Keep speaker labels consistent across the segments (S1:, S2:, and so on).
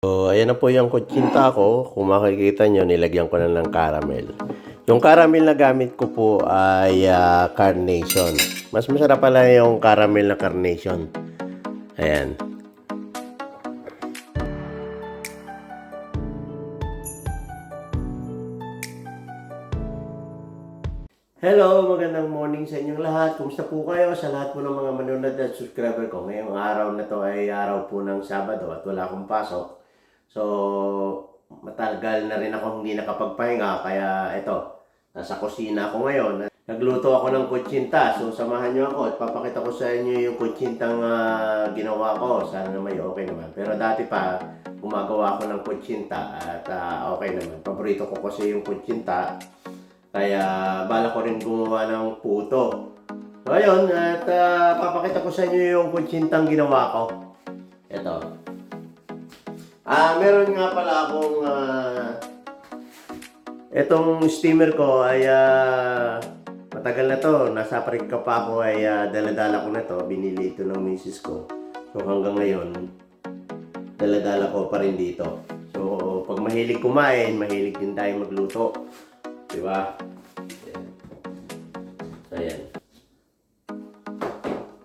S1: So, ayan na po yung kutsinta ko. Kung makikita nyo, nilagyan ko na ng caramel. Yung caramel na gamit ko po ay Carnation. Mas masarap pala yung caramel na Carnation. Ayan. Hello, magandang morning sa inyong lahat. Kumusta po kayo sa lahat po ng mga manonood at subscriber ko? Ngayong araw na to ay araw po ng Sabado at wala akong pasok. So, matagal na rin ako hindi nakapagpahinga kaya ito, nasa kusina ako ngayon. Nagluto ako ng kutsinta. So, samahan nyo ako at papakita ko sa inyo yung kutsintang ginawa ko. Sana may okay naman. Pero dati pa, gumagawa ako ng kutsinta at okay naman. Paborito ko kasi yung kutsinta. Kaya bala ko rin gumawa ng puto. So ayun, at papakita ko sa inyo yung kutsintang ginawa ko. Ito. Meron nga pala akong itong steamer ko ay matagal na to. Nasa Africa pa ako ay daladala ko na to. Binili ito ng misis ko. So hanggang ngayon, daladala ko pa rin dito. So pag mahilig kumain, mahilig din tayo magluto. Diba? Ayan.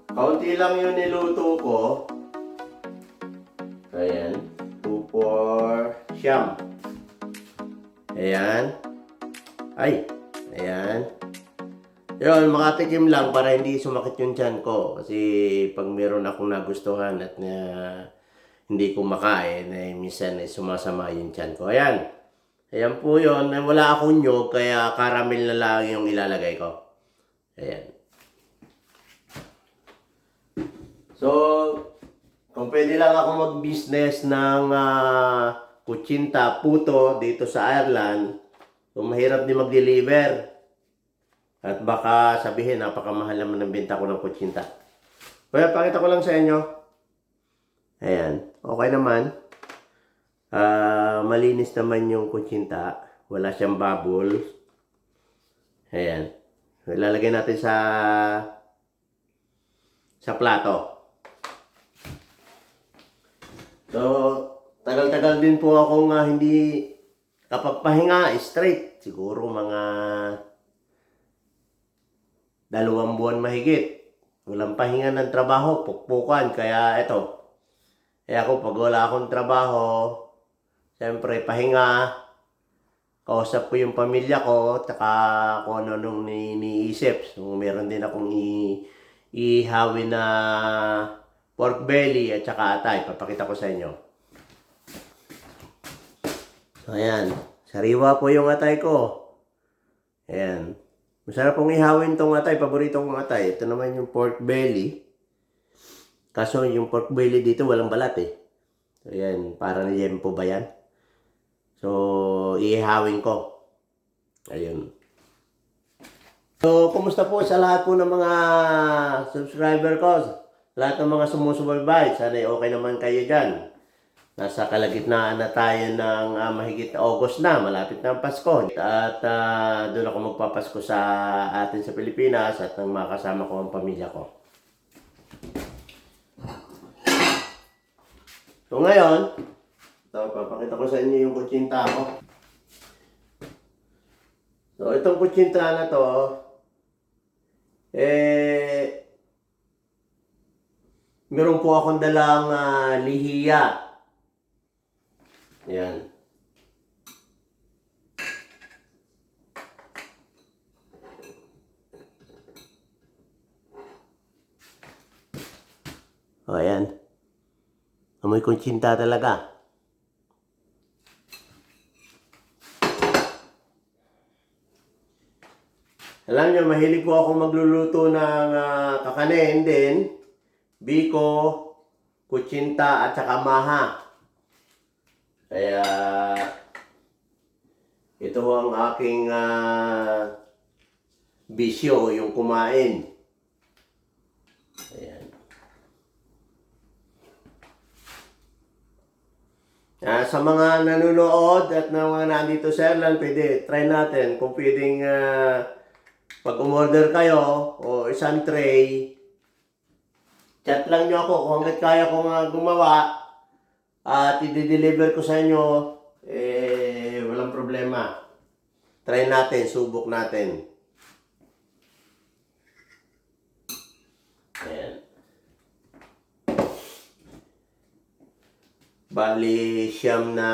S1: Kaunti lang yung niluto ko. Ayan. 2, 4, siyam. Ayan. Ay. Ayan. Yun, makatikim lang para hindi sumakit yung tiyan ko. Kasi pag meron akong nagustuhan at hindi ko makain, minsan sumasama yung tiyan ko. Ayan. Ayan po yun. Wala akong nyog, kaya caramel na lang yung ilalagay ko. Ayan. So, kung pwede lang ako mag-business ng kutsinta, puto dito sa Ireland, so mahirap din mag-deliver. At baka sabihin, napakamahal naman ng benta ko ng kutsinta. Kaya pakita ko lang sa inyo. Ayan. Okay naman. Malinis naman yung kutsinta. Wala siyang bubbles. Ayan. Ilalagay natin sa plato. So, tagal-tagal din po akong hindi kapagpahinga straight. Siguro mga 2 buwan mahigit. Walang pahinga ng trabaho, pukpukan. Kaya ito. Kaya ako pag wala akong trabaho, siyempre pahinga. Kausap ko yung pamilya ko, tsaka kung ano nung iniisip. So, meron din akong ihawin na pork belly at saka atay. Papakita ko sa inyo. So, ayan. Sariwa po yung atay ko. Ayan. Masarap pong ihawin tong atay. Paborito kong atay. Ito naman yung pork belly. Kaso yung pork belly dito walang balat eh. So, ayan. Parang yempo ba yan? So, ihawin ko. Ayun. So, kumusta po sa lahat po ng mga subscriber ko? Lahat ng mga sumusubaybay. Sana okay naman kayo dyan. Nasa kalagitnaan na tayo ng mahigit August na. Malapit na ang Pasko. At doon ako magpapasko sa atin sa Pilipinas at ng mga kasama ko ang pamilya ko. So, ngayon, ito, papakita ko sa inyo yung kutsinta ko. So, itong kutsinta na to, meron po akong dalang lihiya. Ayan. O, ayan. Amoy kutsinta talaga. Alam niyo, mahilig po ako magluluto ng kakanin din, biko, kutsinta at saka maha. Kaya ito ang aking bisyo, yung kumain. Ayan. Sa mga nanonood at na mga nandito sa Ireland, pwede, try natin kung pwedeng pag umorder kayo o isang tray, chat lang nyo ako kung hanggat kaya ko gumawa at i-deliver ko sa inyo, walang problema. Try natin, subok natin. Ayan. Bali, siyam na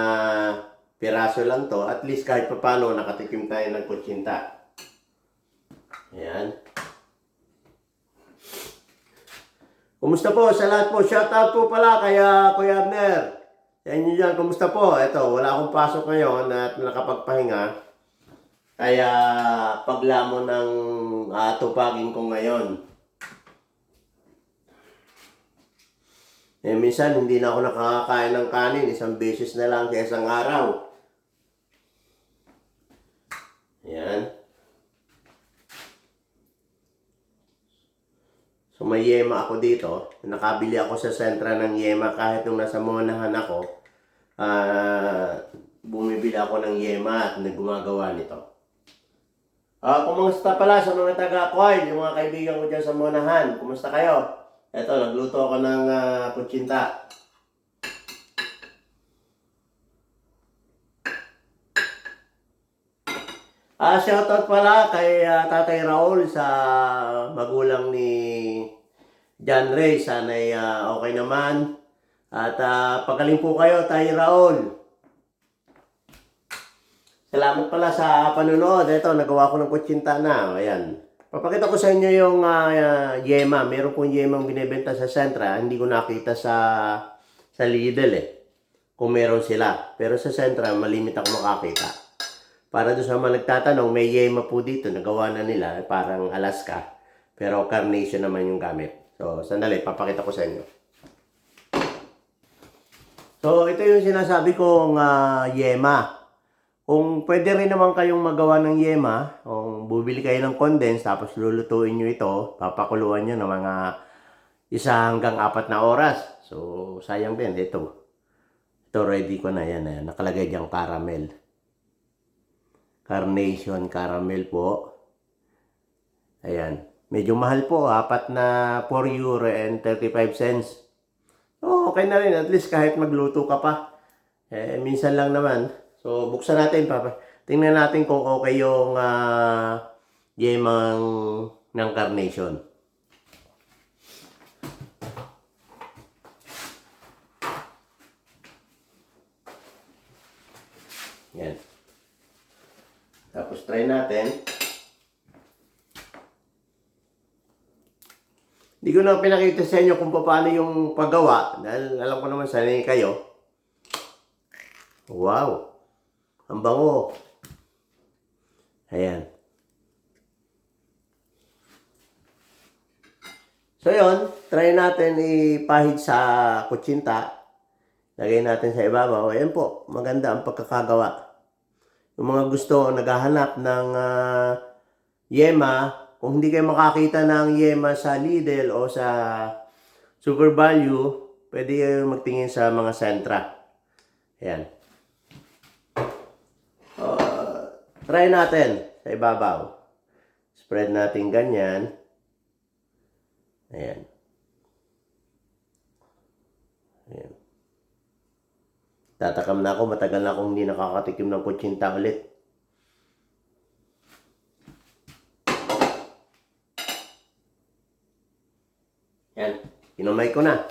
S1: piraso lang to. At least kahit papano, nakatikim tayo ng kutsinta. Ayan. Kumusta po sa lahat po? Shoutout po pala kay Kuya Abner. Sa inyo dyan, kumusta po? Ito, wala akong pasok ngayon at nakapagpahinga. Kaya paglamon ng tupagin ko ngayon. Minsan hindi na ako nakakakain ng kanin. Isang beses na lang sa isang araw. Ayan. So may yema ako dito. Nakabili ako sa sentra ng yema kahit nung nasa Monahan ako. Bumibili ako ng yema at gumagawa nito. Kumusta pala sa mga taga-Kuwait, yung mga kaibigan ko dyan sa Monahan? Kumusta kayo? Eto, nagluto ako ng kutsinta. Shoutout pala kay Tatay Raul sa magulang ni John Ray. Sana'y okay naman. At pagaling po kayo, Tay Raul. Salamat pala sa panonood. Ito, nagawa ko ng kutsinta na. Ayan. Papakita ko sa inyo yung yema. Meron pong yemang binibenta sa Sentra. Hindi ko nakita sa Lidl kung meron sila. Pero sa Sentra, malimit ako makakita. Para doon sa mga nagtatanong, may yema po dito. Nagawa na nila. Parang Alaska. Pero carnation naman yung gamit. So, sandali. Papakita ko sa inyo. So, ito yung sinasabi kong yema. Kung pwede rin naman kayong magawa ng yema, kung bubili kayo ng condense, tapos lulutuin nyo ito, papakuluan nyo ng mga 1 hanggang 4 na oras. So, sayang din. Ito ready ko na yan. Nakalagay diyang caramel. Carnation caramel po. Ayan. Medyo mahal po. 4 na 4 euro and 35 cents. So, okay na rin. At least kahit magluto ka pa. Minsan lang naman. So, buksan natin, Papa. Tingnan natin kung okay yung yemang ng carnation. Yan. Tapos, try natin. Hindi ko na pinakita sa inyo kung paano yung paggawa. Dahil alam ko naman sanay kayo. Wow! Ang bango. Ayan. So yun, try natin ipahid sa kutsinta. Lagay natin sa ibabaw. Ayan po, maganda ang pagkakagawa. Yung mga gusto, naghahanap ng yema, kung hindi kayo makakita ng yema sa Lidl o sa Super Value, pwede kayo magtingin sa mga sentra. Ayan. Try natin sa ibabaw. Spread natin ganyan. Ayan. Ayan. Tatakam na ako. Matagal na akong hindi nakakatikim ng kutsinta ulit. Ayan. Kinumay ko na.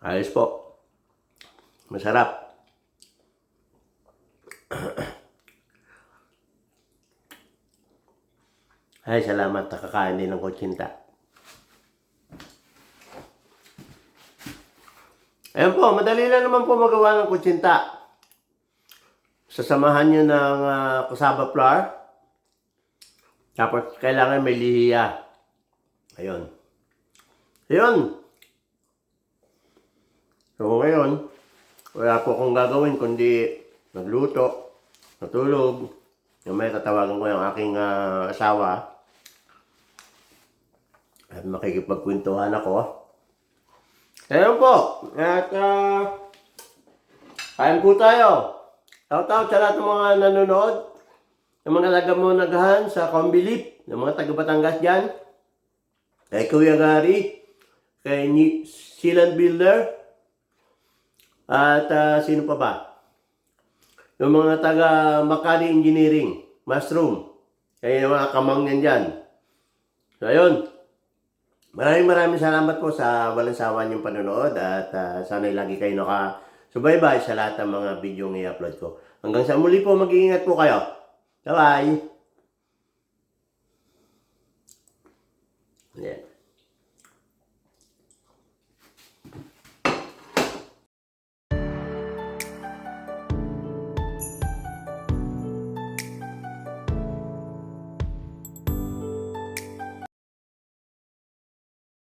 S1: Ayos po. Masarap. Ay, salamat. Nakakain din ng kutsinta. Ayan po, madali lang naman po magawa ng kutsinta. Sasamahan nyo ng cassava flour. Tapos, kailangan may lihiya. Ayun. Ayun. So ngayon, wala po akong gagawin kundi magluto, matulog. Yung may tatawagan ko yung aking asawa. At makikipagkwentuhan ako. Ayun po. At kain po tayo. Shout out sa lahat ng mga nanonood. Yung mga taga-Monagahan sa Combilip, yung mga taga-Batangas dyan, kay Kuya Gary, kay Sealant Builder, at sino pa ba? Yung mga taga-Makati Engineering, Mushroom, kaya yung mga kamangyan dyan. So, ayun. Maraming salamat po sa walang sawa niyong panonood at sana'y lagi kayo nakasubaybay sa lahat ng mga video ng i-upload ko. Hanggang sa muli po, mag-iingat po kayo. Bye-bye! Yeah.